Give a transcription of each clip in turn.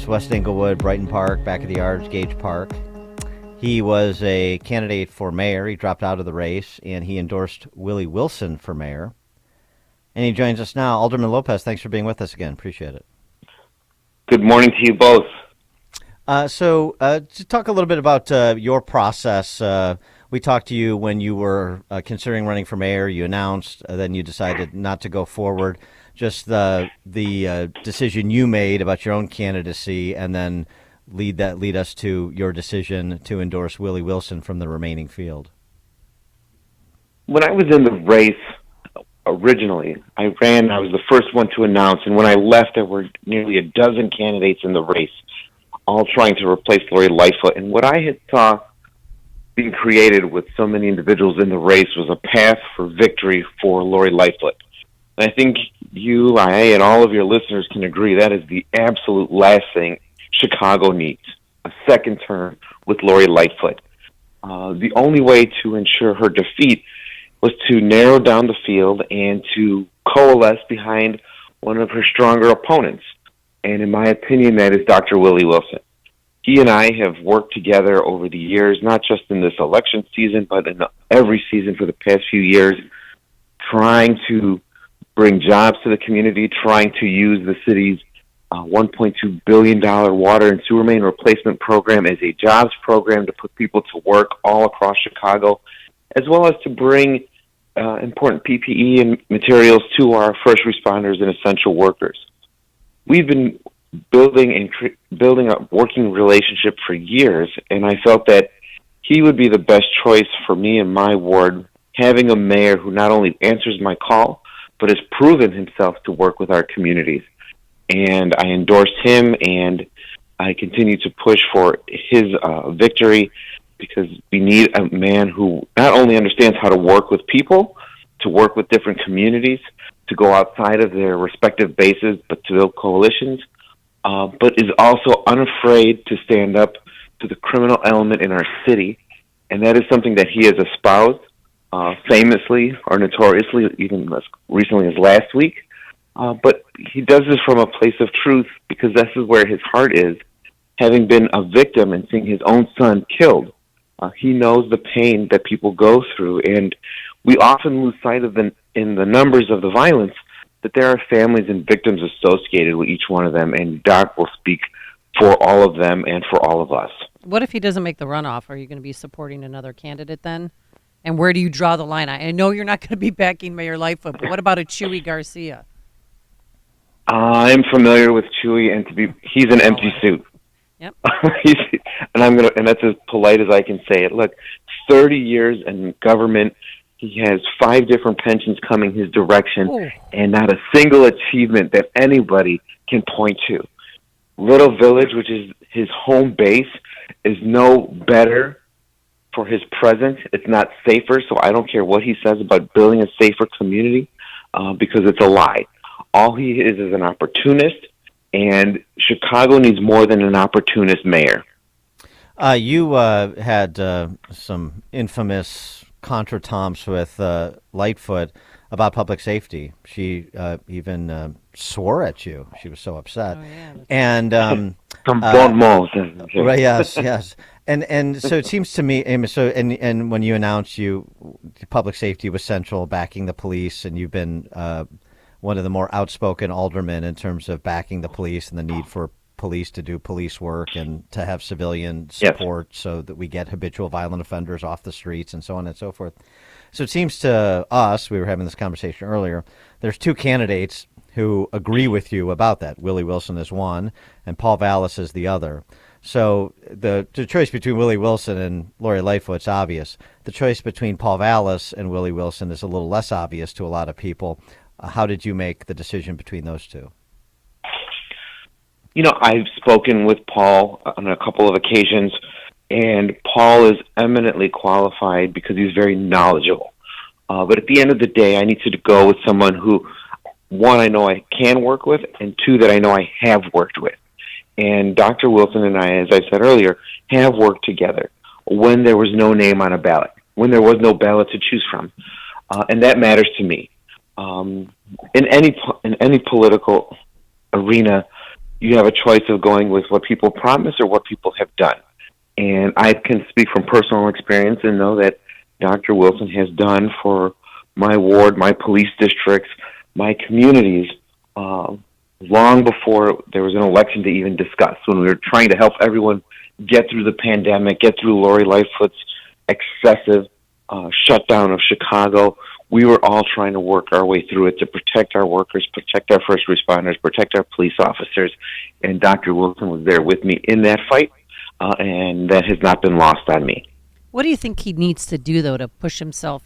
West Englewood, Brighton Park, back of the yards, Gage Park. He was a candidate for mayor. He dropped out of the race, and he endorsed Willie Wilson for mayor. And he joins us now. Alderman Lopez, thanks for being with us again. Appreciate it. Good morning to you both. To talk a little bit about your process. We talked to you when you were considering running for mayor. You announced, then you decided not to go forward. Just the decision you made about your own candidacy, and then lead us to your decision to endorse Willie Wilson from the remaining field. When I was in the race originally, I was the first one to announce, and when I left, there were nearly a dozen candidates in the race, all trying to replace Lori Lightfoot. And what I had saw being created with so many individuals in the race was a path for victory for Lori Lightfoot. And I think you, I, and all of your listeners can agree that is the absolute last thing Chicago needs, a second term with Lori Lightfoot. The only way to ensure her defeat was to narrow down the field and to coalesce behind one of her stronger opponents. And in my opinion, that is Dr. Willie Wilson. He and I have worked together over the years, not just in this election season, but in every season for the past few years, trying to bring jobs to the community, trying to use the city's $1.2 billion water and sewer main replacement program as a jobs program to put people to work all across Chicago, as well as to bring important PPE and materials to our first responders and essential workers. We've been building a working relationship for years, and I felt that he would be the best choice for me and my ward, having a mayor who not only answers my call, but has proven himself to work with our communities. And I endorsed him, and I continue to push for his victory, because we need a man who not only understands how to work with people, to work with different communities, to go outside of their respective bases, but to build coalitions, but is also unafraid to stand up to the criminal element in our city. And that is something that he has espoused famously or notoriously, even as recently as last week. But he does this from a place of truth, because this is where his heart is, having been a victim and seeing his own son killed. He knows the pain that people go through, and we often lose sight of in the numbers of the violence that there are families and victims associated with each one of them, and Doc will speak for all of them and for all of us. What if he doesn't make the runoff? Are you going to be supporting another candidate then? And where do you draw the line? I know you're not going to be backing Mayor Lightfoot, but what about a Chewy Garcia? I'm familiar with Chewy, and he's an empty suit. Yep. And that's as polite as I can say it. Look, 30 years in government, he has 5 different pensions coming his direction, and not a single achievement that anybody can point to. Little Village, which is his home base, is no better for his presence. It's not safer, so I don't care what he says about building a safer community, because it's a lie. All he is an opportunist, and Chicago needs more than an opportunist mayor. You had some infamous contretemps with Lightfoot about public safety. She even swore at you. She was so upset. Oh, yeah, and Some bon mots. Right, yes. And so it seems to me, and when you announced public safety was central, backing the police, and you've been one of the more outspoken aldermen in terms of backing the police and the need for police to do police work and to have civilian support, yes, so that we get habitual violent offenders off the streets and so on and so forth. So it seems to us, we were having this conversation earlier, there's 2 candidates who agree with you about that. Willie Wilson is one, and Paul Vallis is the other. So the choice between Willie Wilson and Lori Lightfoot's obvious. The choice between Paul Vallis and Willie Wilson is a little less obvious to a lot of people. How did you make the decision between those two? I've spoken with Paul on a couple of occasions, and Paul is eminently qualified because he's very knowledgeable. But at the end of the day, I need to go with someone who, 1, I know I can work with, and 2, that I know I have worked with. And Dr. Wilson and I, as I said earlier, have worked together when there was no name on a ballot, when there was no ballot to choose from. And that matters to me. In any political arena, you have a choice of going with what people promise or what people have done. And I can speak from personal experience and know that Dr. Wilson has done for my ward, my police districts, my communities, long before there was an election to even discuss. When we were trying to help everyone get through the pandemic, get through Lori Lightfoot's excessive shutdown of Chicago, we were all trying to work our way through it to protect our workers, protect our first responders, protect our police officers. And Dr. Wilson was there with me in that fight, and that has not been lost on me. What do you think he needs to do, though, to push himself,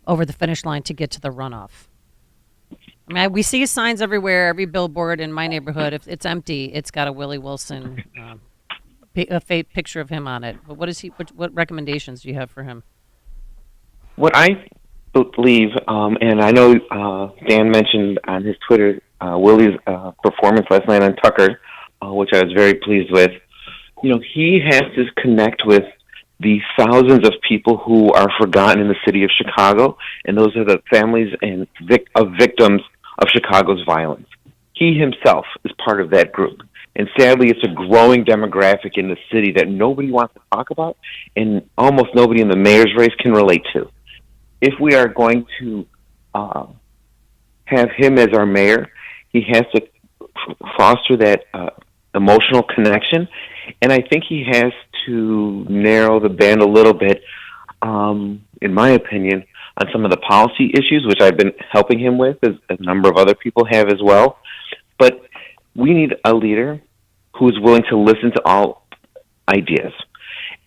over the finish line to get to the runoff? I mean, we see signs everywhere, every billboard in my neighborhood. If it's empty, it's got a Willie Wilson picture of him on it. But what recommendations do you have for him? What I believe, and I know Dan mentioned on his Twitter Willie's performance last night on Tucker, which I was very pleased with. He has to connect with the thousands of people who are forgotten in the city of Chicago, and those are the families and of victims of Chicago's violence. He himself is part of that group. And sadly, it's a growing demographic in the city that nobody wants to talk about, and almost nobody in the mayor's race can relate to. If we are going to have him as our mayor, he has to foster that emotional connection, and I think he has to narrow the band a little bit, in my opinion, on some of the policy issues, which I've been helping him with, as a number of other people have as well. But we need a leader who's willing to listen to all ideas.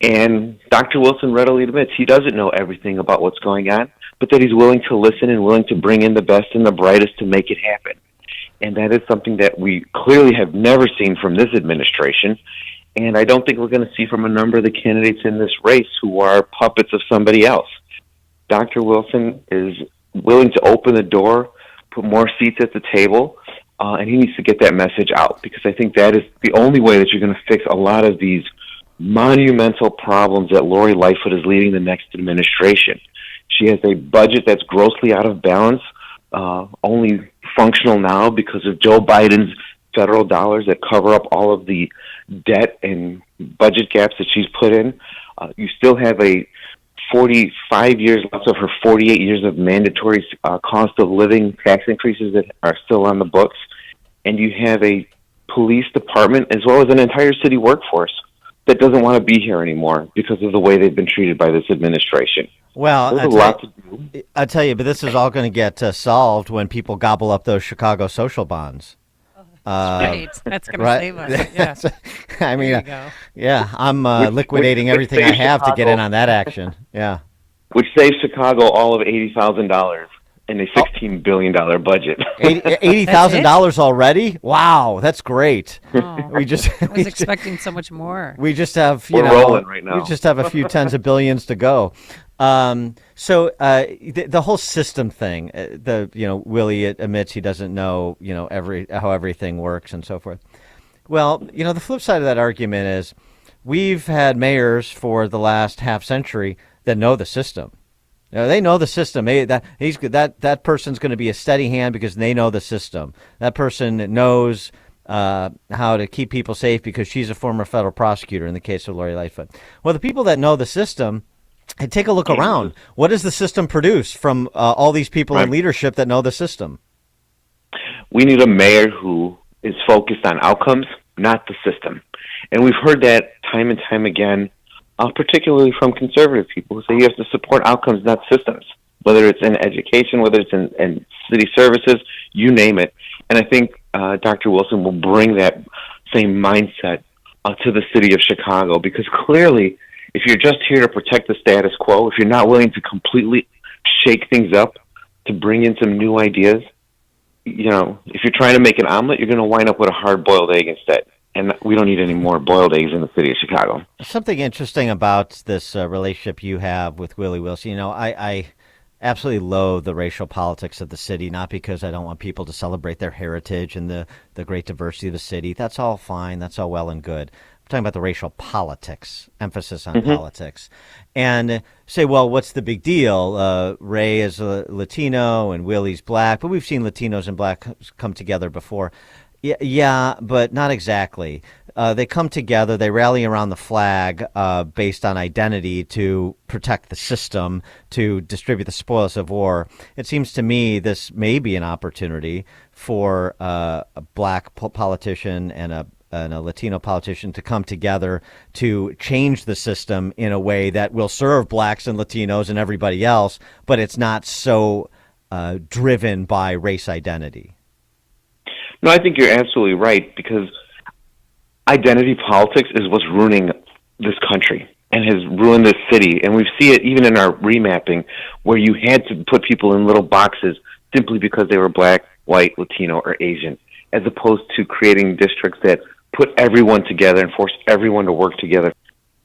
And Dr. Wilson readily admits he doesn't know everything about what's going on, but that he's willing to listen and willing to bring in the best and the brightest to make it happen. And that is something that we clearly have never seen from this administration. And I don't think we're going to see from a number of the candidates in this race who are puppets of somebody else. Dr. Wilson is willing to open the door, put more seats at the table, and he needs to get that message out, because I think that is the only way that you're going to fix a lot of these monumental problems that Lori Lightfoot is leading the next administration. She has a budget that's grossly out of balance, only functional now because of Joe Biden's federal dollars that cover up all of the debt and budget gaps that she's put in. You still have a 45 years left of her 48 years of mandatory cost of living tax increases that are still on the books. And you have a police department as well as an entire city workforce that doesn't want to be here anymore because of the way they've been treated by this administration. Well, there's a lot to do. I tell you, but this is all going to get solved when people gobble up those Chicago social bonds. Right, that's going to save us. Yeah. I mean, there you go. Yeah, I'm liquidating everything I have to get in on that action. Yeah, which saves Chicago all of $80,000 in a $16 billion budget. $80,000 already? Wow, that's great. Oh, I was expecting so much more. We just have We're rolling right now. We just have a few tens of billions to go. So the whole system thing, Willie admits he doesn't know, how everything works and so forth. Well, the flip side of that argument is we've had mayors for the last half century that know the system. They know the system. That person's going to be a steady hand because they know the system. That person knows how to keep people safe because she's a former federal prosecutor in the case of Lori Lightfoot. Well, the people that know the system, hey, take a look around. What does the system produce from all these people in leadership that know the system? We need a mayor who is focused on outcomes, not the system. And we've heard that time and time again, particularly from conservative people who say you have to support outcomes, not systems, whether it's in education, whether it's in city services, you name it. And I think Dr. Wilson will bring that same mindset to the city of Chicago, because clearly, if you're just here to protect the status quo, if you're not willing to completely shake things up, to bring in some new ideas, if you're trying to make an omelet, you're going to wind up with a hard-boiled egg instead. And we don't need any more boiled eggs in the city of Chicago. Something interesting about this relationship you have with Willie Wilson, I absolutely loathe the racial politics of the city, not because I don't want people to celebrate their heritage and the great diversity of the city. That's all fine. That's all well and good. I'm talking about the racial politics, emphasis on politics. And say, well, what's the big deal? Ray is a Latino and Willie's black, but we've seen Latinos and black come together before. Yeah, but not exactly. They come together, they rally around the flag based on identity to protect the system, to distribute the spoils of war. It seems to me this may be an opportunity for a black politician and a Latino politician to come together to change the system in a way that will serve blacks and Latinos and everybody else, but it's not so driven by race identity. No, I think you're absolutely right, because identity politics is what's ruining this country and has ruined this city. And we see it even in our remapping, where you had to put people in little boxes simply because they were black, white, Latino, or Asian, as opposed to creating districts that put everyone together and force everyone to work together.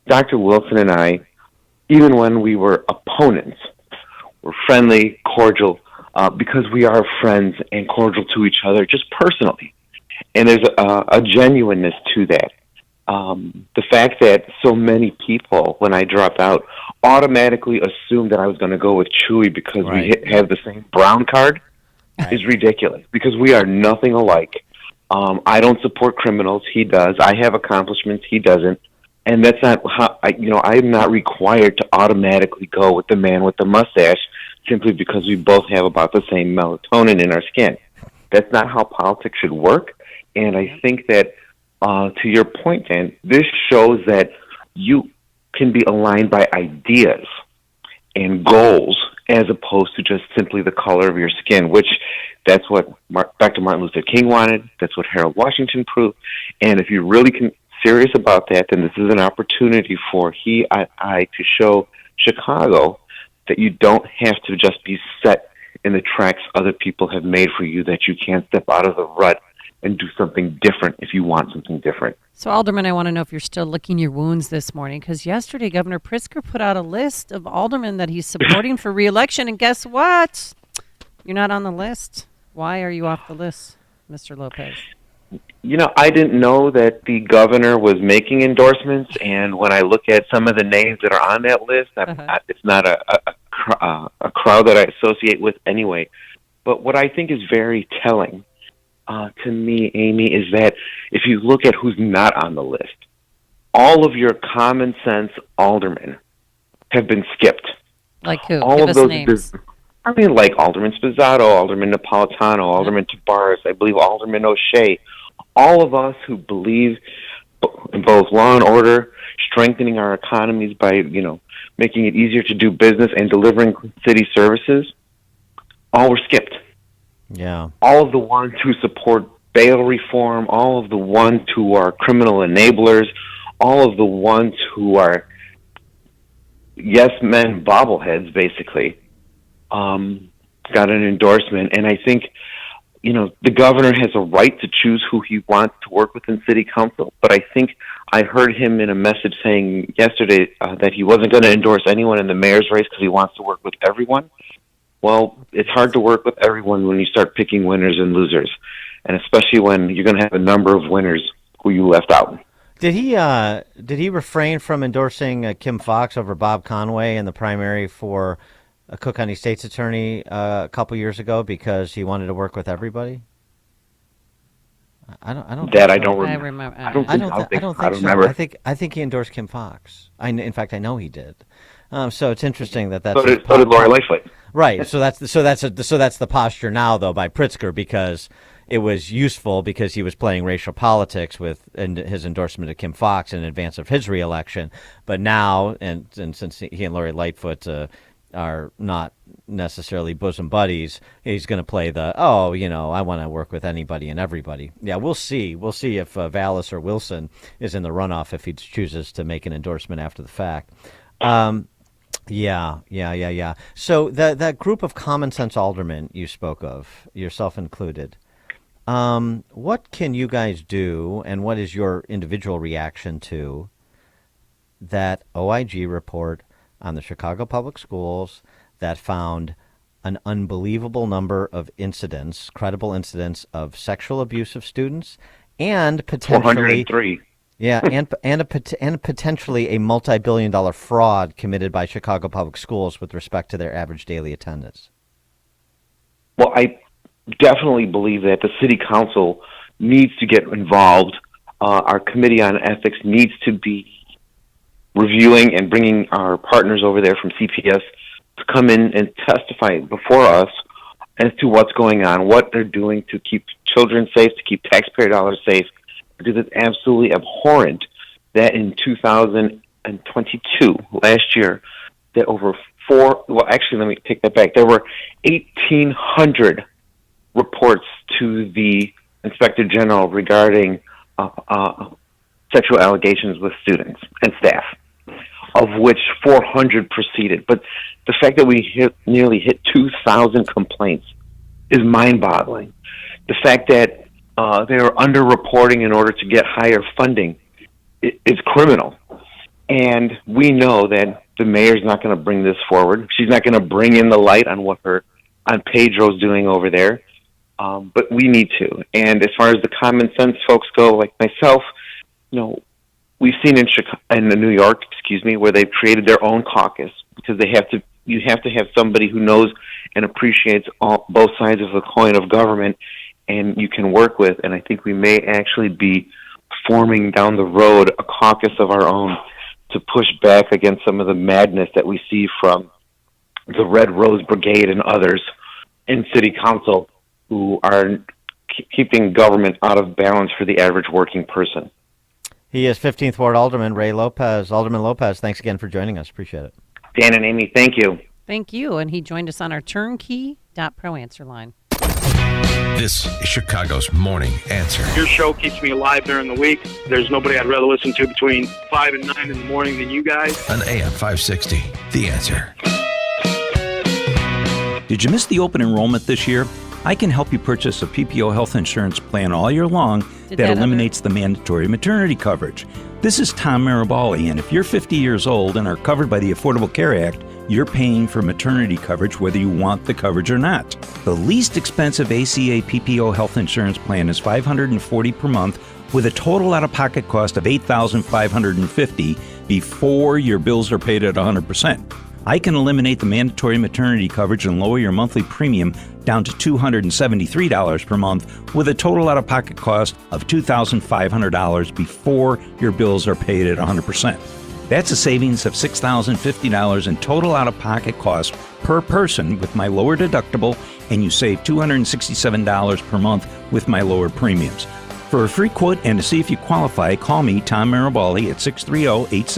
Dr. Wilson and I, even when we were opponents, were friendly, cordial, because we are friends and cordial to each other, just personally. And there's a genuineness to that. The fact that so many people, when I dropped out, automatically assumed that I was going to go with Chewy because Right. we have the same brown card is ridiculous, because we are nothing alike. I don't support criminals. He does. I have accomplishments. He doesn't. And that's not how, I'm not required to automatically go with the man with the mustache simply because we both have about the same melatonin in our skin. That's not how politics should work. And I think that, to your point, Dan, this shows that you can be aligned by ideas and goals as opposed to just simply the color of your skin, which that's what Dr. Martin Luther King wanted. That's what Harold Washington proved. And if you're really serious about that, then this is an opportunity for I to show Chicago that you don't have to just be set in the tracks other people have made for you, that you can't step out of the rut and do something different if you want something different. So, Alderman, I want to know if you're still licking your wounds this morning, because yesterday Governor Pritzker put out a list of aldermen that he's supporting for re-election, and guess what? You're not on the list. Why are you off the list, Mr. Lopez? I didn't know that the governor was making endorsements, and when I look at some of the names that are on that list, it's not a crowd that I associate with anyway. But what I think is very telling to me, Amy, is that if you look at who's not on the list, all of your common sense aldermen have been skipped. Like who? All Give of us those, names. like Alderman Spizzato, Alderman Napolitano, Alderman Tabares, I believe Alderman O'Shea. All of us who believe in both law and order, strengthening our economies by, making it easier to do business and delivering city services, all were skipped. Yeah. All of the ones who support bail reform, all of the ones who are criminal enablers, all of the ones who are yes men bobbleheads, basically, got an endorsement. And I think, the governor has a right to choose who he wants to work with in city council, but I think I heard him in a message saying yesterday that he wasn't going to endorse anyone in the mayor's race because he wants to work with everyone. Well, it's hard to work with everyone when you start picking winners and losers, and especially when you're going to have a number of winners who you left out. Did he refrain from endorsing Kim Foxx over Bob Conway in the primary for Cook County State's Attorney a couple years ago because he wanted to work with everybody? I don't. That I think so. don't remember. I remember. I don't I don't think so. remember. I think he endorsed Kim Foxx. In fact, I know he did. So it's interesting that's So did Lori Lightfoot. Right. So that's the posture now, though, by Pritzker, because it was useful because he was playing racial politics with his endorsement of Kim Foxx in advance of his reelection. But now, and since he and Lori Lightfoot are not necessarily bosom buddies, he's going to play I want to work with anybody and everybody. Yeah, we'll see. We'll see if Vallis or Wilson is in the runoff if he chooses to make an endorsement after the fact. Yeah. So that group of common sense aldermen you spoke of, yourself included, what can you guys do, and what is your individual reaction to that OIG report on the Chicago Public Schools that found an unbelievable number of incidents, credible incidents of sexual abuse of students, and potentially 403. Yeah, and potentially a multi-billion-dollar fraud committed by Chicago Public Schools with respect to their average daily attendance? Well, I definitely believe that the city council needs to get involved. Our Committee on Ethics needs to be reviewing and bringing our partners over there from CPS to come in and testify before us as to what's going on, what they're doing to keep children safe, to keep taxpayer dollars safe, because it's absolutely abhorrent that in 2022, last year, that let me take that back. There were 1,800 reports to the Inspector General regarding sexual allegations with students and staff, of which 400 proceeded. But the fact that we nearly hit 2,000 complaints is mind-boggling. The fact that they are underreporting in order to get higher funding is criminal. And we know that the mayor's not going to bring this forward. She's not going to bring in the light on what on Pedro's doing over there. But we need to. And as far as the common sense folks go, like myself, we've seen in New York, where they've created their own caucus because you have to have somebody who knows and appreciates both sides of the coin of government, and you can work with. And I think we may actually be forming down the road a caucus of our own to push back against some of the madness that we see from the Red Rose Brigade and others in City Council who are keeping government out of balance for the average working person. He is 15th Ward Alderman Ray Lopez. Alderman Lopez, thanks again for joining us. Appreciate it. Dan and Amy, thank you. Thank you. And he joined us on our turnkey.pro answer line. This is Chicago's Morning Answer. Your show keeps me alive during the week. There's nobody I'd rather listen to between 5 and 9 in the morning than you guys. On AM 560, The Answer. Did you miss the open enrollment this year? I can help you purchase a PPO health insurance plan all year long that eliminates the mandatory maternity coverage. This is Tom Marabali, and if you're 50 years old and are covered by the Affordable Care Act, you're paying for maternity coverage whether you want the coverage or not. The least expensive ACA PPO health insurance plan is $540 per month with a total out-of-pocket cost of $8,550 before your bills are paid at 100%. I can eliminate the mandatory maternity coverage and lower your monthly premium down to $273 per month with a total out-of-pocket cost of $2,500 before your bills are paid at 100%. That's a savings of $6,050 in total out-of-pocket cost per person with my lower deductible, and you save $267 per month with my lower premiums. For a free quote and to see if you qualify, call me, Tom Marabali, at 630-87.